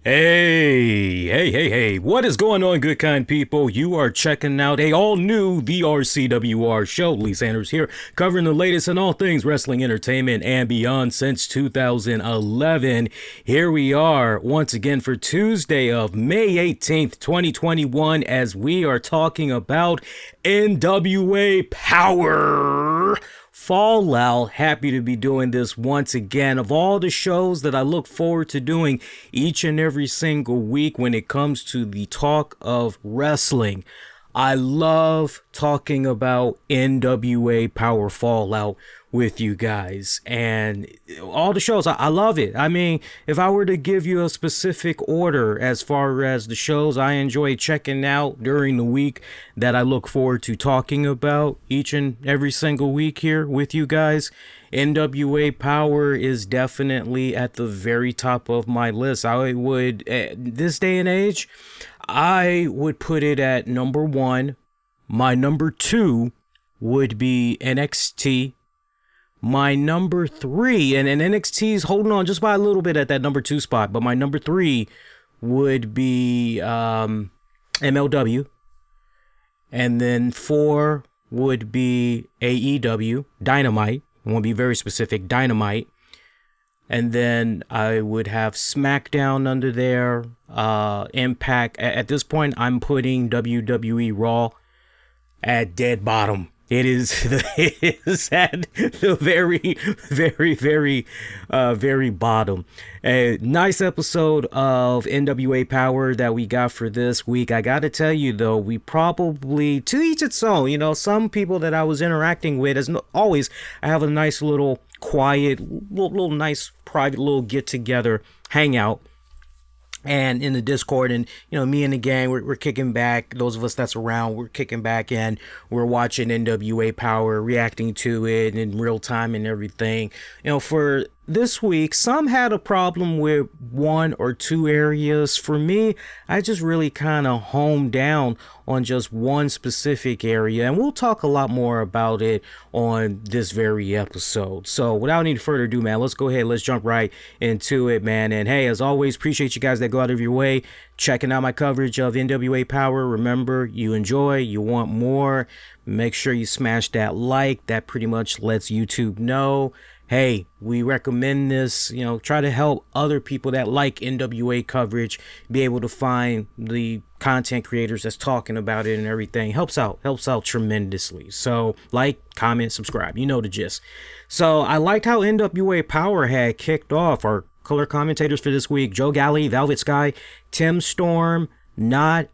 Hey, what is going on, good kind people? You are checking out a all new The RCWR show. Lee Sanders here, covering the latest in all things wrestling entertainment and beyond since 2011. Here we are once again for Tuesday of May 18th, 2021, as we are talking about NWA Powerrr Fallout. Happy to be doing this once again. Of all the shows that I look forward to doing each and every single week when it comes to the talk of wrestling, I love talking about NWA Powerrr Fallout with you guys, and all the shows. I love it. I mean, if I were to give you a specific order as far as the shows I enjoy checking out during the week that I look forward to talking about each and every single week here with you guys, NWA Powerrr is definitely at the very top of my list. I would, at this day and age, I would put it at number one. My number two would be NXT. My number three, and NXT's holding on just by a little bit at that number two spot, but my number three would be MLW. And then four would be AEW, Dynamite. I want to be very specific, Dynamite. And then I would have SmackDown under there, Impact. At this point, I'm putting WWE Raw at dead bottom. It is at the very bottom. A nice episode of NWA Powerrr that we got for this week. I got to tell you, though, we probably, to each its own, you know, some people that I was interacting with, as always, I have a nice little quiet, little nice private little get together, hangout. And in the Discord, and you know, me and the gang, we're kicking back. Those of us that's around, we're kicking back, and we're watching NWA Powerrr, reacting to it in real time and everything. You know, for this week, some had a problem with one or two areas. For me, I just really kind of honed down on just one specific area, and we'll talk a lot more about it on this very episode. So without any further ado, man, let's go ahead, let's jump right into it, man. And hey, as always, appreciate you guys that go out of your way checking out my coverage of NWA Powerrr. Remember, you enjoy, you want more, make sure you smash that like. That pretty much lets YouTube know, hey, we recommend this. You know, try to help other people that like NWA coverage be able to find the content creators that's talking about it and everything. Helps out tremendously. So like, comment, subscribe, you know the gist. So I liked how NWA Powerrr had kicked off. Our color commentators for this week: Joe Galley, Velvet Sky, Tim Storm, not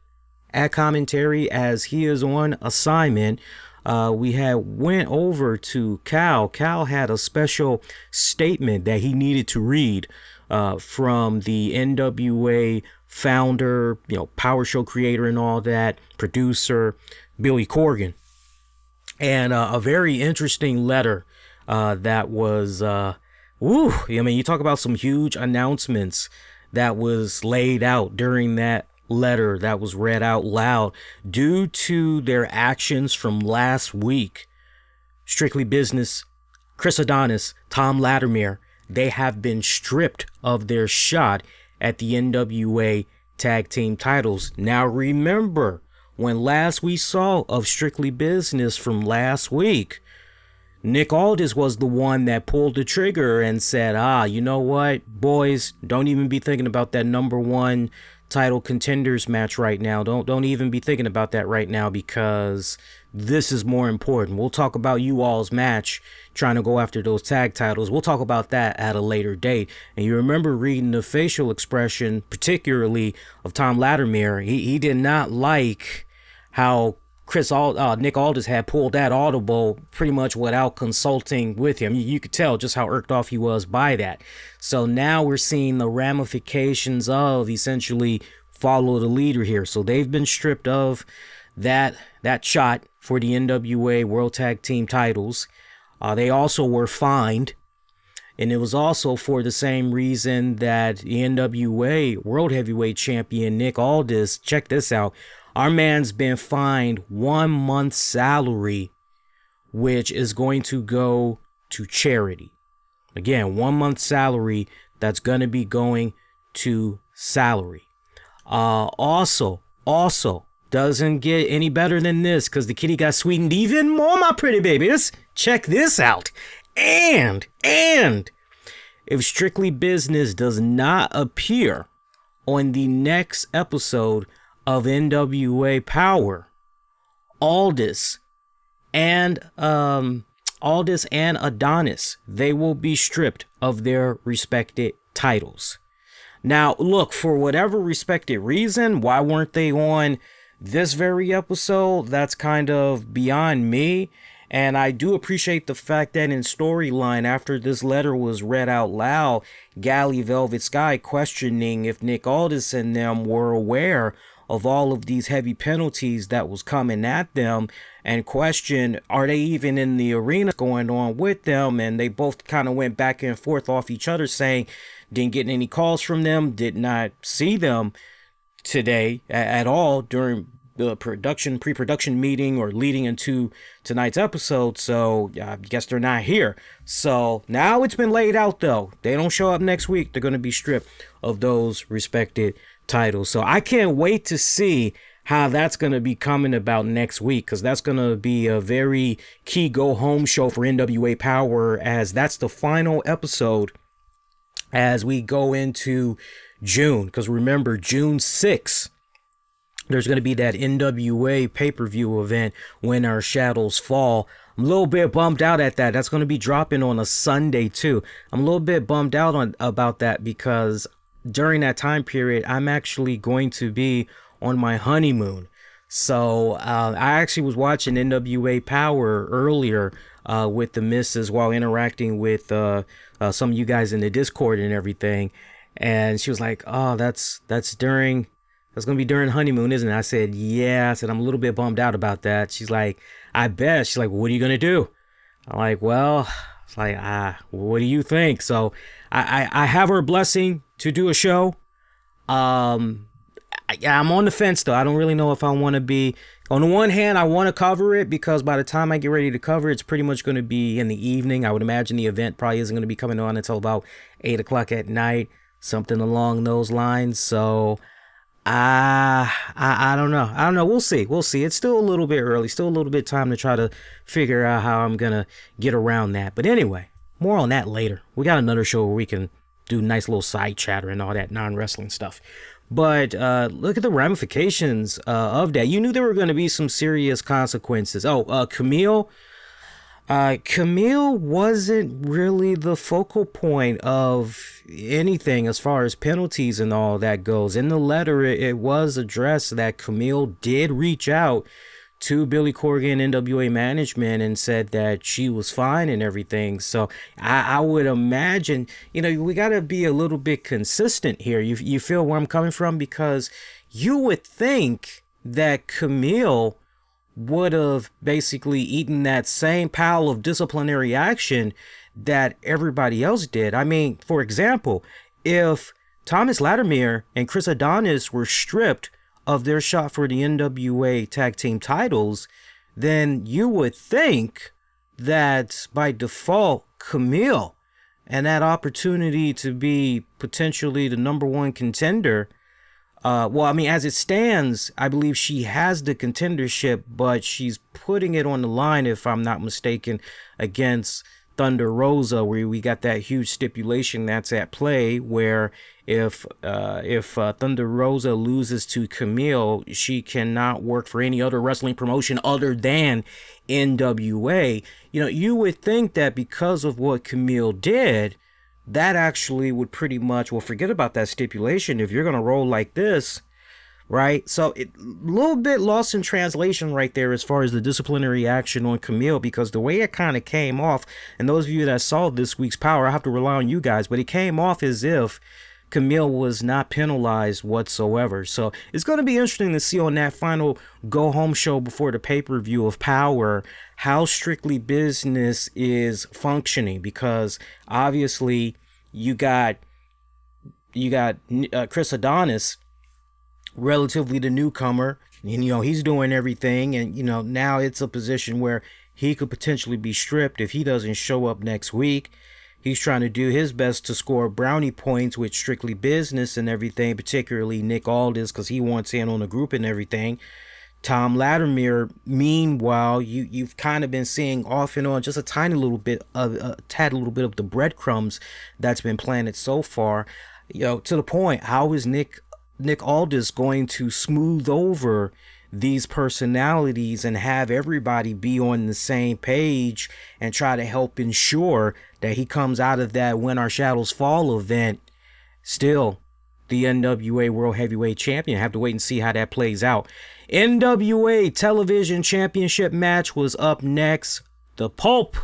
at commentary as he is on assignment. We had went over to Cal. Cal had a special statement that he needed to read from the NWA founder, you know, Power Show creator and all that, producer, Billy Corgan. And a very interesting letter that was, I mean, you talk about some huge announcements that was laid out during that letter that was read out loud. Due to their actions from last week, Strictly Business, Chris Adonis, Tom Latimer, they have been stripped of their shot at the NWA tag team titles. Now remember, when last we saw of Strictly Business from last week, Nick Aldis was the one that pulled the trigger and said, you know what, boys, don't even be thinking about that number one title contenders match right now. Don't even be thinking about that right now, because this is more important. We'll talk about you all's match trying to go after those tag titles. We'll talk about that at a later date. And you remember reading the facial expression, particularly of Tom Latimer. He did not like how Nick Aldis had pulled that audible pretty much without consulting with him. You could tell just how irked off he was by that. So now we're seeing the ramifications of essentially follow the leader here. So they've been stripped of that shot for the NWA World Tag Team titles. They also were fined. And it was also for the same reason that the NWA World Heavyweight Champion Nick Aldis, check this out, our man's been fined 1 month's salary, which is going to go to charity. Again, 1 month's salary that's going to be going to salary. Also, doesn't get any better than this because the kitty got sweetened even more, my pretty babies. Check this out. And if Strictly Business does not appear on the next episode of NWA Powerrr, Aldis and Adonis, they will be stripped of their respected titles. Now, look, for whatever respected reason, why weren't they on this very episode? That's kind of beyond me. And I do appreciate the fact that in storyline, after this letter was read out loud, Galley Velvet Sky questioning if Nick Aldis and them were aware of all of these heavy penalties that was coming at them, and question, are they even in the arena going on with them? And they both kind of went back and forth off each other, saying didn't get any calls from them, did not see them today at all during the pre-production meeting or leading into tonight's episode. So I guess they're not here. So now it's been laid out though. They don't show up next week, they're going to be stripped of those respected titles. So I can't wait to see how that's going to be coming about next week, because that's going to be a very key go home show for NWA Powerrr, as that's the final episode as we go into June. Because remember, June 6th, there's going to be that NWA pay-per-view event, When Our Shadows Fall. I'm a little bit bummed out at that. That's going to be dropping on a Sunday too. I'm a little bit bummed out about that, because during that time period, I'm actually going to be on my honeymoon. So I actually was watching NWA Powerrr earlier with the missus while interacting with some of you guys in the Discord and everything. And she was like, oh, that's going to be during honeymoon, isn't it? I said, yeah. I said, I'm a little bit bummed out about that. She's like, I bet. She's like, what are you going to do? I'm like, well, it's like, what do you think? So I have her blessing to do a show. I'm on the fence though. I don't really know if I want to be. On the one hand, I want to cover it because by the time I get ready to cover it, it's pretty much going to be in the evening. I would imagine the event probably isn't going to be coming on until about 8 o'clock at night, something along those lines. So I don't know. We'll see. It's still a little bit early, still a little bit time to try to figure out how I'm going to get around that. But anyway, more on that later. We got another show where we can do nice little side chatter and all that non-wrestling stuff. But look at the ramifications of that. You knew there were going to be some serious consequences. Camille. Camille wasn't really the focal point of anything as far as penalties and all that goes. In the letter, it was addressed that Camille did reach out to Billy Corgan NWA management and said that she was fine and everything. So I would imagine, we got to be a little bit consistent here. You feel where I'm coming from? Because you would think that Camille would have basically eaten that same pile of disciplinary action that everybody else did. I mean, for example, if Thomas Latimer and Chris Adonis were stripped of their shot for the NWA tag team titles, then you would think that by default, Camille and that opportunity to be potentially the number one contender, as it stands, I believe she has the contendership, but she's putting it on the line, if I'm not mistaken, against Thunder Rosa, where we got that huge stipulation that's at play, where if Thunder Rosa loses to Camille, she cannot work for any other wrestling promotion other than NWA. You would think that because of what Camille did, that actually would pretty much, forget about that stipulation if you're going to roll like this, right? So a little bit lost in translation right there as far as the disciplinary action on Camille, because the way it kind of came off, and those of you that saw this week's Powerrr, I have to rely on you guys, but it came off as if Camille was not penalized whatsoever. So it's going to be interesting to see on that final go-home show before the pay-per-view of Powerrr how Strictly Business is functioning, because obviously you got Chris Adonis, relatively the newcomer, and he's doing everything, and now it's a position where he could potentially be stripped if he doesn't show up next week. He's trying to do his best to score brownie points with Strictly Business and everything, particularly Nick Aldis, because he wants in on the group and everything. Tom Latimer, meanwhile, you've kind of been seeing off and on just a tiny little bit of tad little bit of the breadcrumbs that's been planted so far. To the point, how is Nick Aldis going to smooth over these personalities and have everybody be on the same page and try to help ensure that he comes out of that When Our Shadows Fall event still the NWA World Heavyweight Champion? Have to wait and see how that plays out. NWA Television Championship match was up next. The Pulp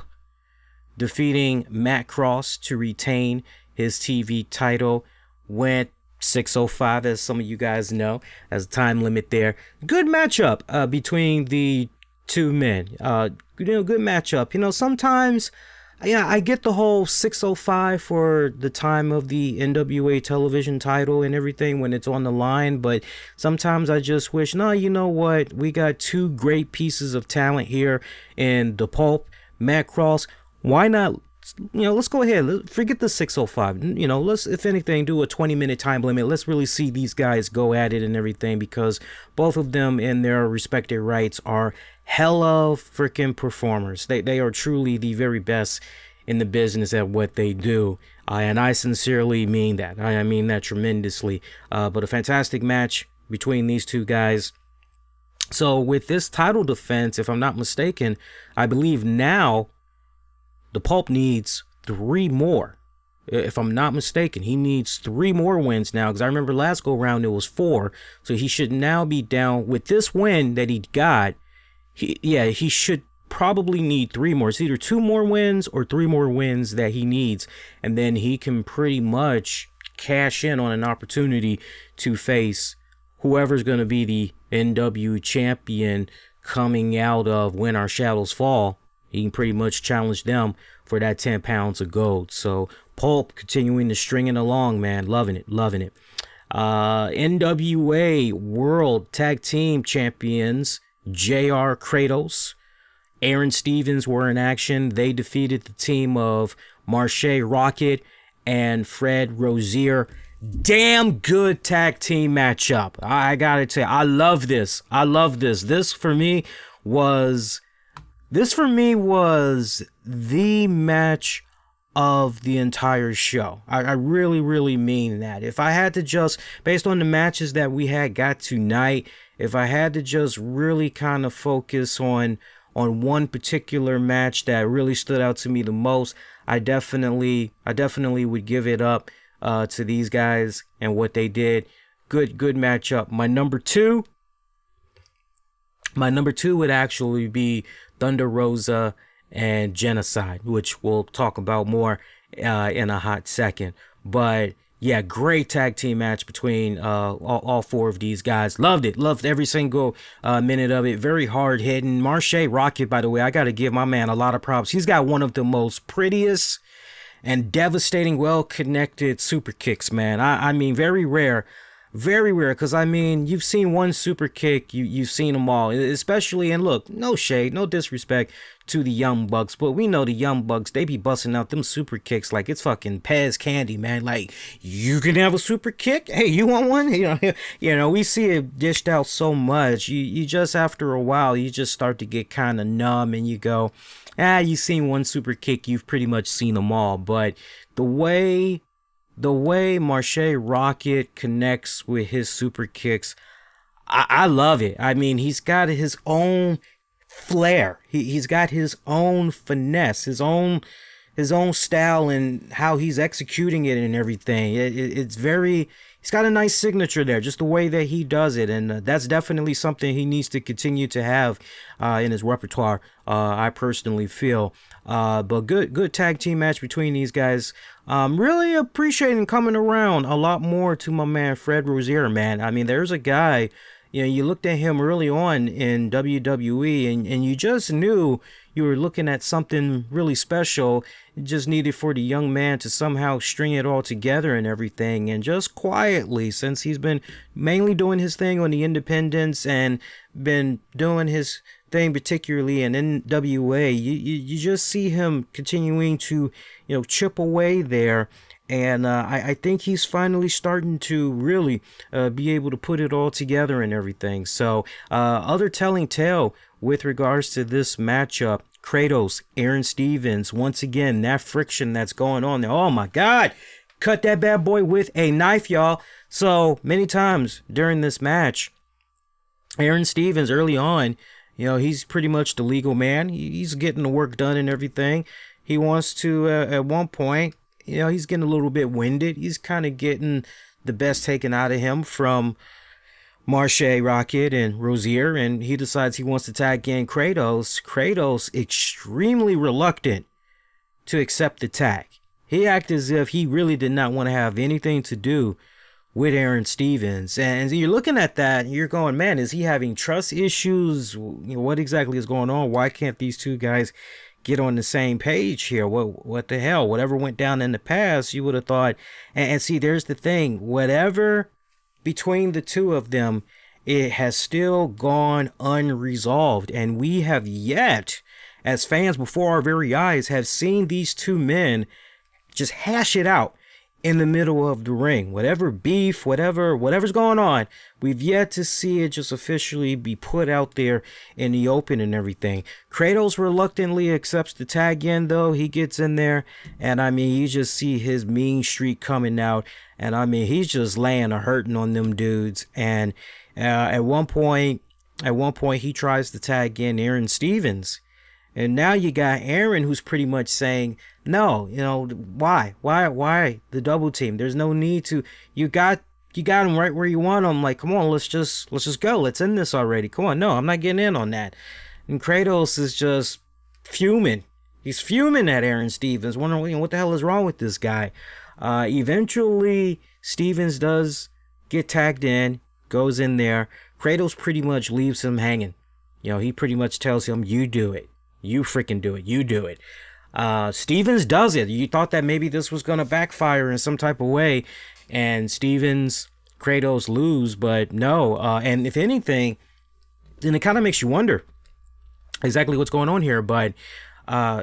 defeating Matt Cross to retain his TV title. Went 6:05, as some of you guys know, as a time limit there. Good matchup between the two men. Good matchup. Sometimes, I get the whole 6:05 for the time of the NWA television title and everything when it's on the line, but sometimes I just wish, no, you know what? We got two great pieces of talent here in the Pulp, Matt Cross. Why not? Let's go ahead. Forget the 6:05. Let's, if anything, do a 20-minute time limit. Let's really see these guys go at it and everything, because both of them in their respective rights are hella freaking performers. They are truly the very best in the business at what they do. And I sincerely mean that. I mean that tremendously. But a fantastic match between these two guys. So with this title defense, if I'm not mistaken, I believe now the Pulp needs 3 more. If I'm not mistaken, he needs 3 more wins now, because I remember last go round it was 4. So he should now be down with this win that he got. He should probably need 3 more. It's either 2 more wins or 3 more wins that he needs. And then he can pretty much cash in on an opportunity to face whoever's going to be the NW champion coming out of When Our Shadows Fall. He can pretty much challenge them for that 10 pounds of gold. So Pulp continuing to string it along, man. Loving it. NWA World Tag Team Champions JR Kratos, Aaron Stevens were in action. They defeated the team of Marche Rocket and Fred Rozier. Damn good tag team matchup. I gotta tell you, I love this. This for me was the match of the entire show. I really, really mean that. If I had to just, based on the matches that we got tonight, if I had to just really kind of focus on one particular match that really stood out to me the most, I definitely would give it up to these guys and what they did. Good matchup. My number two would actually be Thunder Rosa and Genocide, which we'll talk about more in a hot second. But yeah, great tag team match between all 4 of these guys. Loved every single minute of it. Very hard hitting. Marche Rocket, by the way, I got to give my man a lot of props. He's got one of the most prettiest and devastating, well-connected super kicks, man. I mean, very rare, because I mean, you've seen one super kick, you've seen them all, especially, and look, no shade, no disrespect to the Young Bucks, but we know the Young Bucks, they be busting out them super kicks like it's fucking Pez candy, man. Like, you can have a super kick? Hey, you want one? We see it dished out so much, you just, after a while, you just start to get kind of numb, and you go, you've seen one super kick, you've pretty much seen them all. But the way Marche Rocket connects with his super kicks, I love it. I mean, he's got his own flair. He's got his own finesse, his own style, and how he's executing it and everything. It's very, he's got a nice signature there, just the way that he does it, and that's definitely something he needs to continue to have in his repertoire. I personally feel. But good tag team match between these guys. Really appreciating coming around a lot more to my man Fred Rozier, man. I mean, there's a guy, you looked at him early on in WWE and you just knew you were looking at something really special. It just needed for the young man to somehow string it all together and everything. And just quietly, since he's been mainly doing his thing on the independents and been doing his everything, particularly in NWA, you just see him continuing to, chip away there. And I think he's finally starting to really be able to put it all together and everything. So other telling tale with regards to this matchup, Kratos, Aaron Stevens, once again, that friction that's going on there. Oh my God, cut that bad boy with a knife, y'all. So many times during this match, Aaron Stevens early on, he's pretty much the legal man. He's getting the work done and everything. He wants to, at one point, he's getting a little bit winded. He's kind of getting the best taken out of him from Marche, Rocket, and Rosier, and he decides he wants to tag in Kratos. Kratos extremely reluctant to accept the tag. He acted as if he really did not want to have anything to do with Aaron Stevens. And you're looking at that and you're going, man, is he having trust issues? What exactly is going on? Why can't these two guys get on the same page here? What the hell? Whatever went down in the past, you would have thought. And see, there's the thing. Whatever between the two of them, it has still gone unresolved. And we have yet, as fans before our very eyes, have seen these two men just hash it out in the middle of the ring. Whatever beef, whatever's going on, we've yet to see it just officially be put out there in the open and everything. Kratos reluctantly accepts the tag in, though. He gets in there, and you just see his mean streak coming out, and he's just laying a hurting on them dudes. And at one point he tries to tag in Aaron Stevens. And now you got Aaron, who's pretty much saying, no, why the double team? There's no need to. You got him right where you want him. Like, come on, let's just go. Let's end this already. Come on, no, I'm not getting in on that. And Kratos is just fuming. He's fuming at Aaron Stevens, wondering what the hell is wrong with this guy. Eventually, Stevens does get tagged in, goes in there. Kratos pretty much leaves him hanging. He pretty much tells him, you do it. You freaking do it. You do it. Stevens does it. You thought that maybe this was going to backfire in some type of way, and Kratos lose, but no. And if anything, then it kind of makes you wonder exactly what's going on here. But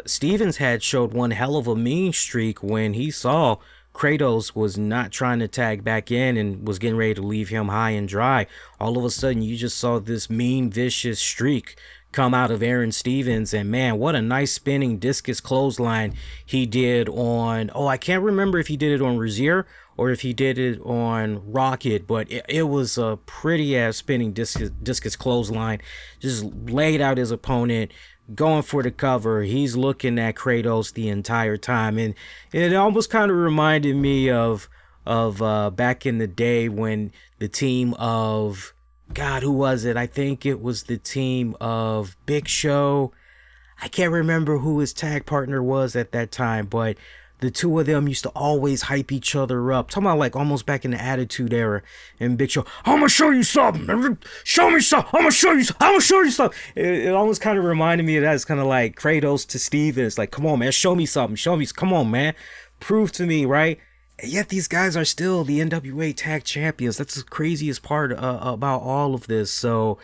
Stevens had showed one hell of a mean streak when he saw Kratos was not trying to tag back in and was getting ready to leave him high and dry. All of a sudden, you just saw this mean, vicious streak come out of Aaron Stevens, and man, what a nice spinning discus clothesline he did on, I can't remember if he did it on Rosier or if he did it on Rocket, but it was a pretty ass spinning discus clothesline. Just laid out his opponent, going for the cover. He's looking at Kratos the entire time, and it almost kind of reminded me of back in the day when the team of, God, who was it? I think it was the team of Big Show. I can't remember who his tag partner was at that time, but the two of them used to always hype each other up. Talking about like almost back in the Attitude Era. And Big Show, I'm going to show you something. Show me something. I'm going to show you something. I'm going to show you something. It almost kind of reminded me of that. It's kind of like Kratos to Stevens. Like, come on, man. Show me something. Come on, man. Prove to me, right? And yet these guys are still the NWA Tag Champions. That's the craziest part about all of this. So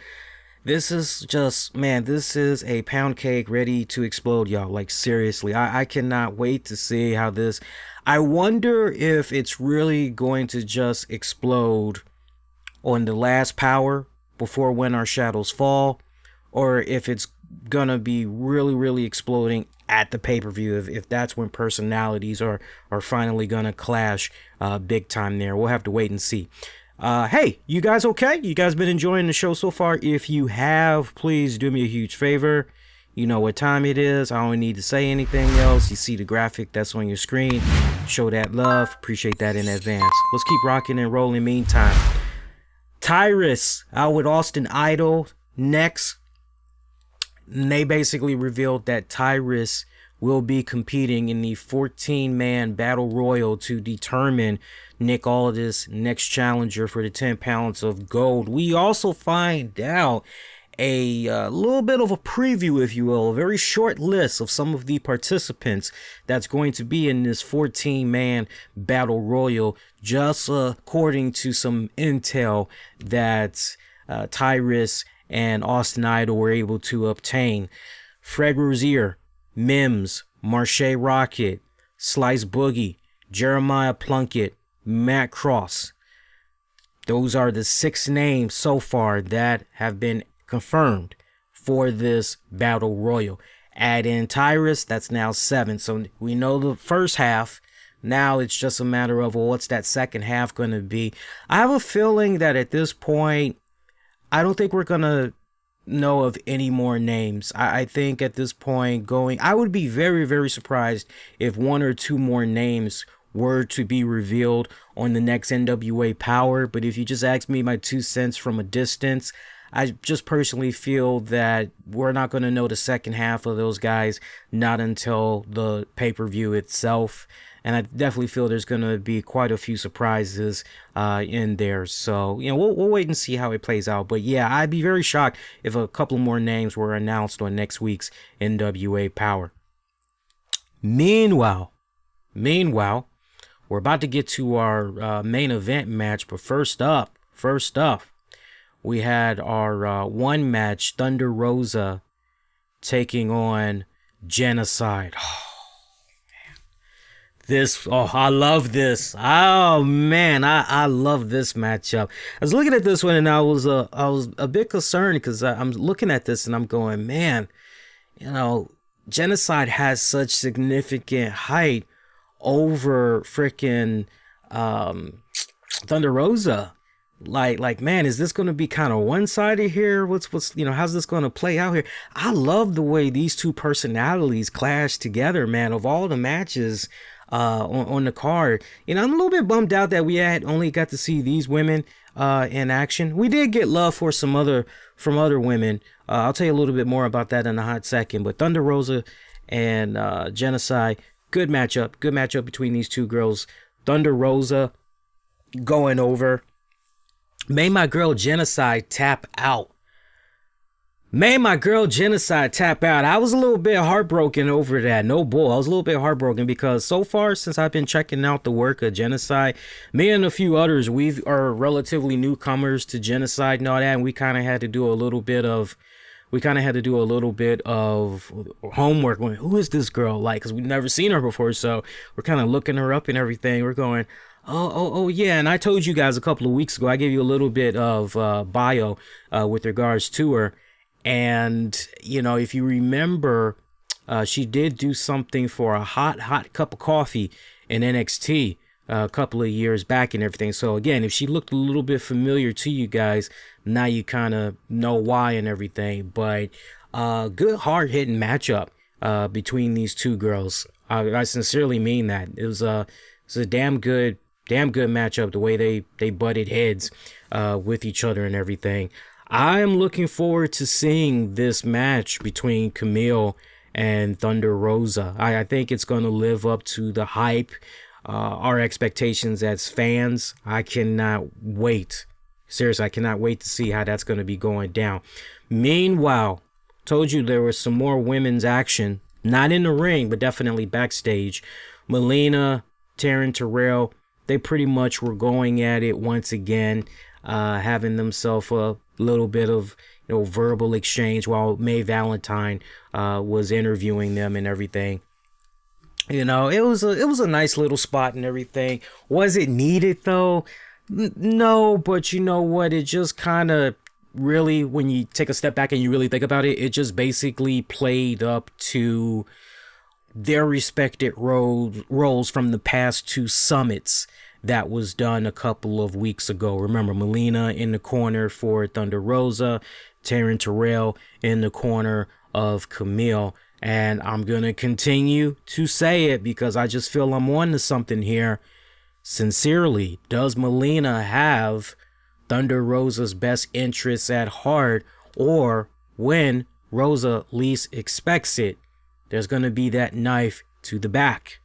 this is just, man, this is a pound cake ready to explode, y'all. Like, seriously, I cannot wait to see how this... I wonder if it's really going to just explode on the last Power before When Our Shadows Fall, or if it's gonna be really, really exploding at the pay-per-view, if that's when personalities are finally gonna clash big time there. We'll have to wait and see. Hey, you guys okay? You guys been enjoying the show so far? If you have, please do me a huge favor. You know what time it is. I don't need to say anything else. You see the graphic that's on your screen. Show that love. Appreciate that in advance. Let's keep rocking and rolling meantime. Tyrus out with Austin Idol next. And they basically revealed that Tyrus will be competing in the 14-man battle royal to determine Nick Aldis' next challenger for the 10 pounds of gold. We also find out a little bit of a preview, if you will, a very short list of some of the participants that's going to be in this 14-man battle royal, just according to some intel that Tyrus and Austin Idol were able to obtain. Fred Rozier, Mims, Marche Rocket, Slice Boogie, Jeremiah Plunkett, Matt Cross. Those are the 6 names so far that have been confirmed for this Battle Royal. Add in Tyrus, that's now 7. So we know the first half. Now it's just a matter of, well, what's that second half going to be? I have a feeling that at this point, I don't think we're going to know of any more names. I think at this point I would be very, very surprised if 1 or 2 more names were to be revealed on the next NWA Powerrr. But if you just ask me my 2 cents from a distance, I just personally feel that we're not going to know the second half of those guys, not until the pay-per-view itself. And I definitely feel there's going to be quite a few surprises in there. So, you know, we'll wait and see how it plays out. But yeah, I'd be very shocked if a couple more names were announced on next week's NWA Powerrr. Meanwhile, we're about to get to our main event match. But first up, we had our one match, Thunder Rosa taking on Jennacide. I love this. Oh man, I love this matchup. I was looking at this one and I was a bit concerned because I'm looking at this and I'm going, man, you know, Jennacide has such significant height over freaking Thunder Rosa. Like, man, is this going to be kind of one-sided here? What's you know, how's this going to play out here? I love the way these two personalities clash together, man. Of all the matches on the card, you know, I'm a little bit bummed out that we had only got to see these women in action. We did get love for some other women. I'll tell you a little bit more about that in a hot second. But Thunder Rosa and Jennacide, good matchup between these two girls. Thunder Rosa going over, made my girl Jennacide tap out. I was a little bit heartbroken over that. No bull. I was a little bit heartbroken because so far since I've been checking out the work of Jennacide, me and a few others, we are relatively newcomers to Genocide and all that, and we kind of had to do a little bit of homework. Going, who is this girl like? Because we've never seen her before, so we're kind of looking her up and everything. We're going, oh yeah. And I told you guys a couple of weeks ago, I gave you a little bit of bio with regards to her. And, you know, if you remember, she did do something for a hot cup of coffee in NXT a couple of years back and everything. So again, if she looked a little bit familiar to you guys, now you kind of know why and everything. But good hard-hitting matchup between these two girls. I sincerely mean that. It was a damn good matchup, the way they butted heads with each other and everything. I am looking forward to seeing this match between Camille and Thunder Rosa. I think it's going to live up to the hype, our expectations as fans. I cannot wait. Seriously, I cannot wait to see how that's going to be going down. Meanwhile, told you there was some more women's action, not in the ring, but definitely backstage. Melina, Taryn Terrell, they pretty much were going at it once again, having themselves a little bit of, you know, verbal exchange while Mae Valentine was interviewing them and everything. You know, it was a nice little spot and everything. Was it needed though? No, but you know what? It just kind of really, when you take a step back and you really think about it, it just basically played up to their respected roles from the past 2 summits that was done a couple of weeks ago. Remember, Melina in the corner for Thunder Rosa, Taryn Terrell in the corner of Camille. And I'm going to continue to say it because I just feel I'm on to something here. Sincerely, does Melina have Thunder Rosa's best interests at heart? Or when Rosa least expects it, there's going to be that knife to the back?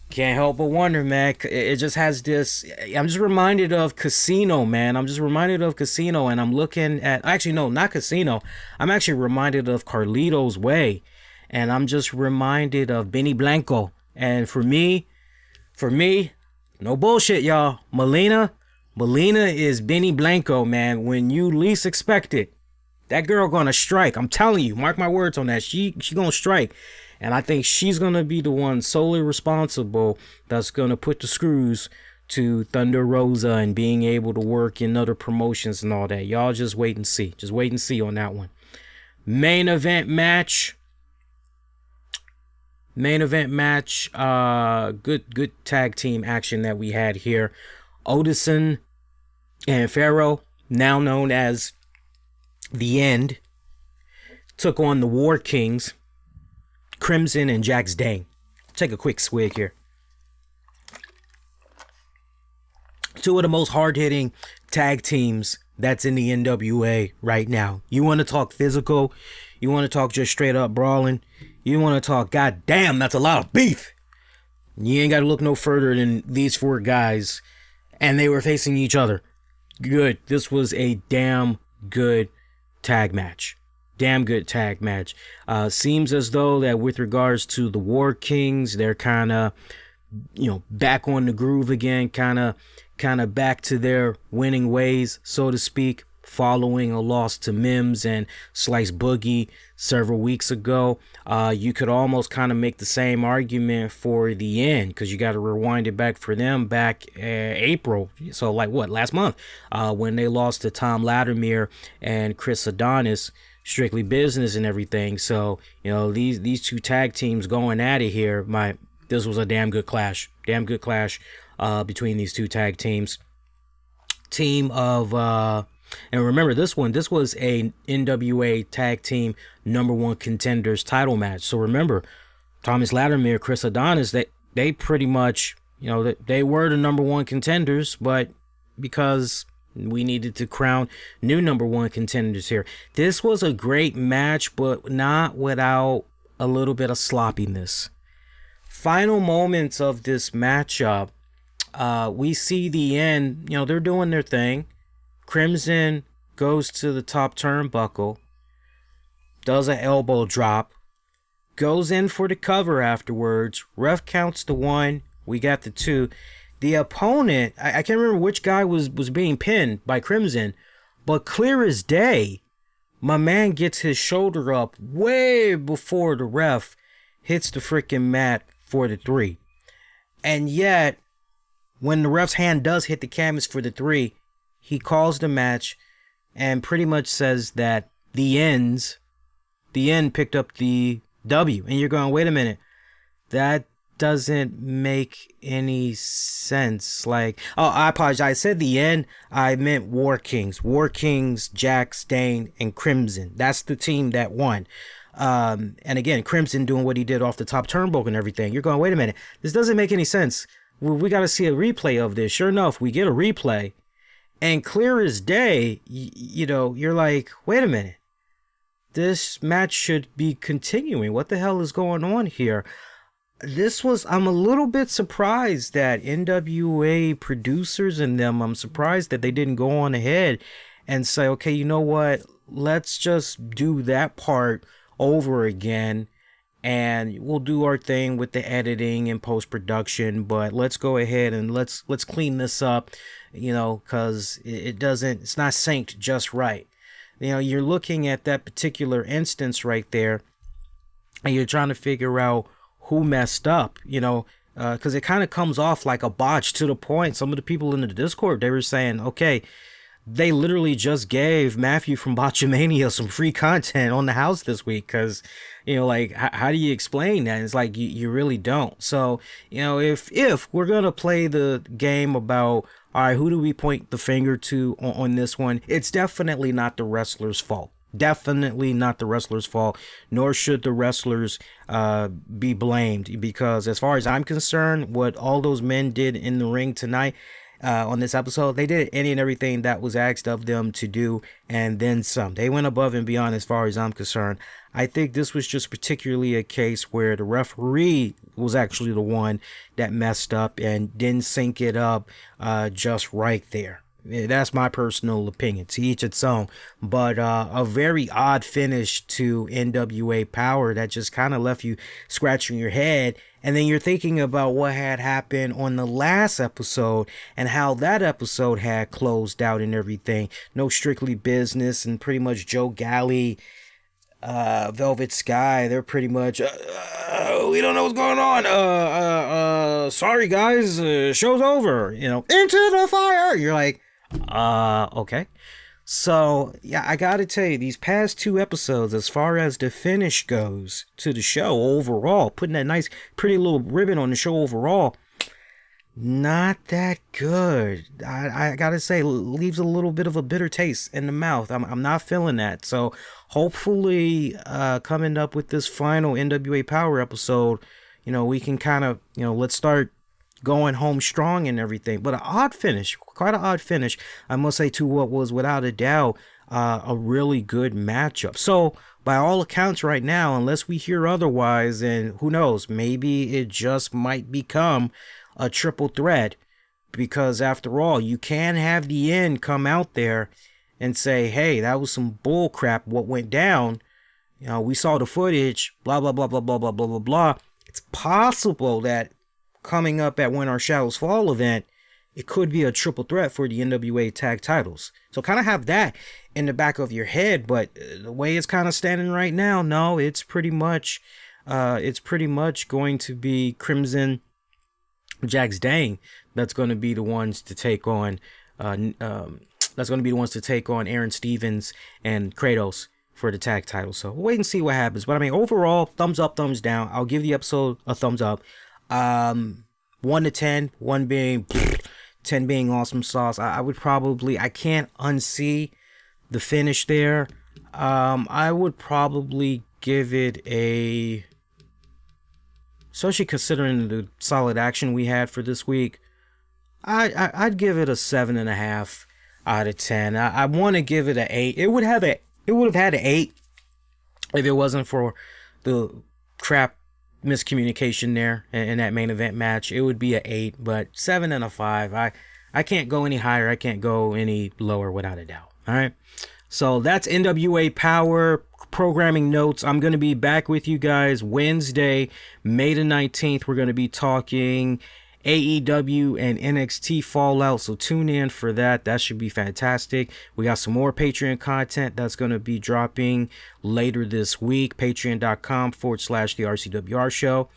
Can't help but wonder, man. It just has this. I'm just reminded of Casino, man. And I'm looking at, actually, no, not Casino. I'm actually reminded of Carlito's Way. And I'm just reminded of Benny Blanco. And for me, no bullshit, y'all. Melina Melina is Benny Blanco, man. When you least expect it, that girl gonna strike. I'm telling you, mark my words on that. She gonna strike. And I think she's gonna be the one solely responsible that's gonna put the screws to Thunder Rosa and being able to work in other promotions and all that. Y'all just wait and see. Just wait and see on that one. Main event match. Good tag team action that we had here. Odison and Pharaoh, now known as The End, took on the War Kings, Crimson and Jax Dane. Take a quick swig here. Two of the most hard-hitting tag teams that's in the NWA right now. You want to talk physical? You want to talk just straight up brawling? You want to talk, god damn, that's a lot of beef. You ain't got to look no further than these four guys, and they were facing each other. Good. This was a damn good tag match. Damn good tag match. Seems as though that with regards to the War Kings, they're kind of, back on the groove again, kind of back to their winning ways, so to speak, following a loss to Mims and Slice Boogie several weeks ago. You could almost kind of make the same argument for The End, because you got to rewind it back for them back April. So like last month, when they lost to Tom Latimer and Chris Adonis, Strictly Business and everything. So, these two tag teams going at it here, this was a damn good clash between these two tag teams. Team of and remember this was a NWA tag team #1 contenders title match. So remember, Thomas Latimer, Chris Adonis, they pretty much, they were the #1 contenders, but because we needed to crown new #1 contenders here. This was a great match, but not without a little bit of sloppiness. Final moments of this matchup, we see The End, they're doing their thing. Crimson goes to the top turnbuckle, does an elbow drop, goes in for the cover afterwards. Ref counts the 1. We got the 2. The opponent, I can't remember which guy was being pinned by Crimson, but clear as day, my man gets his shoulder up way before the ref hits the freaking mat for the 3. And yet, when the ref's hand does hit the canvas for the 3, he calls the match and pretty much says that The End picked up the W. And you're going, wait a minute, that doesn't make any sense. I apologize. I said The End. I meant War Kings. War Kings, Jax, Dane, and Crimson. That's the team that won. And again, Crimson doing what he did off the top turnbuckle and everything. You're going, wait a minute, this doesn't make any sense. We got to see a replay of this. Sure enough, we get a replay. And clear as day, you're like, wait a minute. This match should be continuing. What the hell is going on here? I'm a little bit surprised that NWA producers and them, I'm surprised that they didn't go on ahead and say, okay, you know what? Let's just do that part over again. And we'll do our thing with the editing and post-production, but let's go ahead and let's clean this up, because it's not synced just right. You're looking at that particular instance right there, and you're trying to figure out who messed up, because it kind of comes off like a botch to the point. Some of the people in the Discord, they were saying, okay, they literally just gave Matthew from Botchamania some free content on the house this week, because how do you explain that? It's like you really don't. So if we're gonna play the game about, all right, who do we point the finger to on this one, it's definitely not the wrestler's fault. Definitely not the wrestler's fault, nor should the wrestlers be blamed, because as far as I'm concerned, what all those men did in the ring tonight, on this episode, they did any and everything that was asked of them to do, and then some. They went above and beyond as far as I'm concerned. I think this was just particularly a case where the referee was actually the one that messed up and didn't sync it up just right there. That's my personal opinion. To each its own. But a very odd finish to NWA Powerrr that just kind of left you scratching your head And then you're thinking about what had happened on the last episode and how that episode had closed out and everything. No Strictly Business and pretty much Joe Galley, Velvet Sky, they're pretty much, we don't know what's going on. Sorry guys, show's over, into the fire. You're like, okay. So, yeah, I gotta tell you, these past 2 episodes, as far as the finish goes to the show overall, putting that nice, pretty little ribbon on the show overall, not that good. I gotta say, leaves a little bit of a bitter taste in the mouth. I'm not feeling that. So, hopefully, coming up with this final NWA Powerrr episode, we can kind of, let's start going home strong and everything. But quite an odd finish, I must say, to what was without a doubt a really good matchup. So by all accounts right now, unless we hear otherwise, and who knows, maybe it just might become a triple threat, because after all, you can have the end come out there and say, hey, that was some bull crap what went down. We saw the footage, blah blah blah blah blah blah blah blah blah. It's possible that coming up at When Our Shadows Fall event, it could be a triple threat for the NWA tag titles. So kind of have that in the back of your head. But the way it's kind of standing right now, no, it's pretty much going to be Crimson, Jax Dane. That's going to be the ones to take on. Aaron Stevens and Kratos for the tag title. So we'll wait and see what happens. But I mean, overall, thumbs up, thumbs down. I'll give the episode a thumbs up. 1 to 10, 1 being 10 being awesome sauce. I can't unsee the finish there. I would probably give it especially considering the solid action we had for this week, I'd give it a 7.5 out of 10. I want to give it an 8. It would have had an 8 if it wasn't for the crap miscommunication there in that main event match. It would be an 8, but 7 and a 5. I can't go any higher. I can't go any lower without a doubt. All right. So that's NWA Powerrr programming notes. I'm going to be back with you guys Wednesday, May the 19th. We're going to be talking AEW and NXT Fallout, so tune in for that. That should be fantastic. We got some more Patreon content that's going to be dropping later this week. Patreon.com/the RCWR show.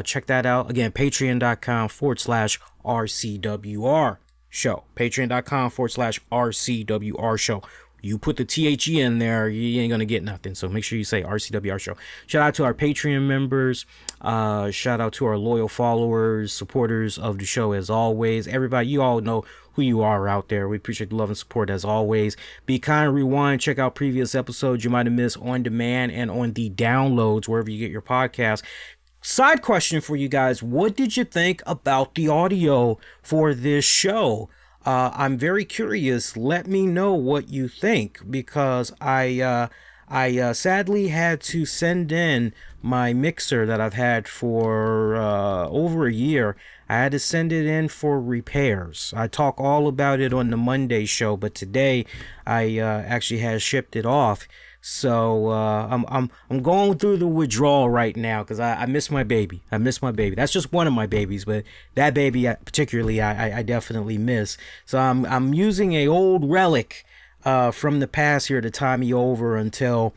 Check that out. Again, patreon.com/RCWR show. Patreon.com/RCWR show. You put the THE in there, you ain't gonna get nothing. So make sure you say RCWR show. Shout out to our Patreon members. Shout out to our loyal followers, supporters of the show as always. Everybody, you all know who you are out there. We appreciate the love and support as always. Be kind, rewind, check out previous episodes you might have missed on demand and on the downloads wherever you get your podcast. Side question for you guys: what did you think about the audio for this show? I'm very curious. Let me know what you think, because I sadly had to send in my mixer that I've had for over a year. I had to send it in for repairs. I talk all about it on the Monday show, but today I actually had shipped it off. So I'm going through the withdrawal right now because I miss my baby. That's just one of my babies, but that baby particularly I definitely miss. So I'm using a old relic from the past here to tie me over until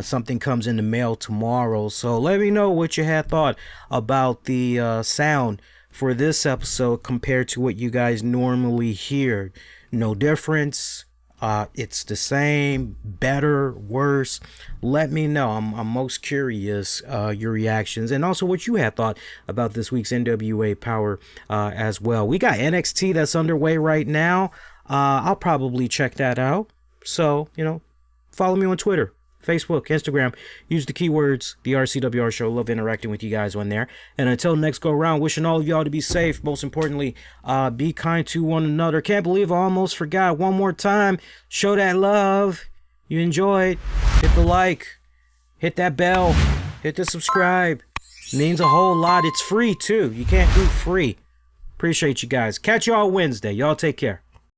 something comes in the mail tomorrow. So let me know what you had thought about the sound for this episode compared to what you guys normally hear. No difference. It's the same, better, worse. Let me know. I'm most curious your reactions, and also what you have thought about this week's NWA Powerrr as well. We got NXT that's underway right now. I'll probably check that out. So, follow me on Twitter, Facebook, Instagram. Use the keywords, the RCWR show. Love interacting with you guys on there. And until next go around, wishing all of y'all to be safe. Most importantly, be kind to one another. Can't believe I almost forgot. One more time, show that love. You enjoyed. Hit the like. Hit that bell. Hit the subscribe. It means a whole lot. It's free too. You can't do free. Appreciate you guys. Catch y'all Wednesday. Y'all take care.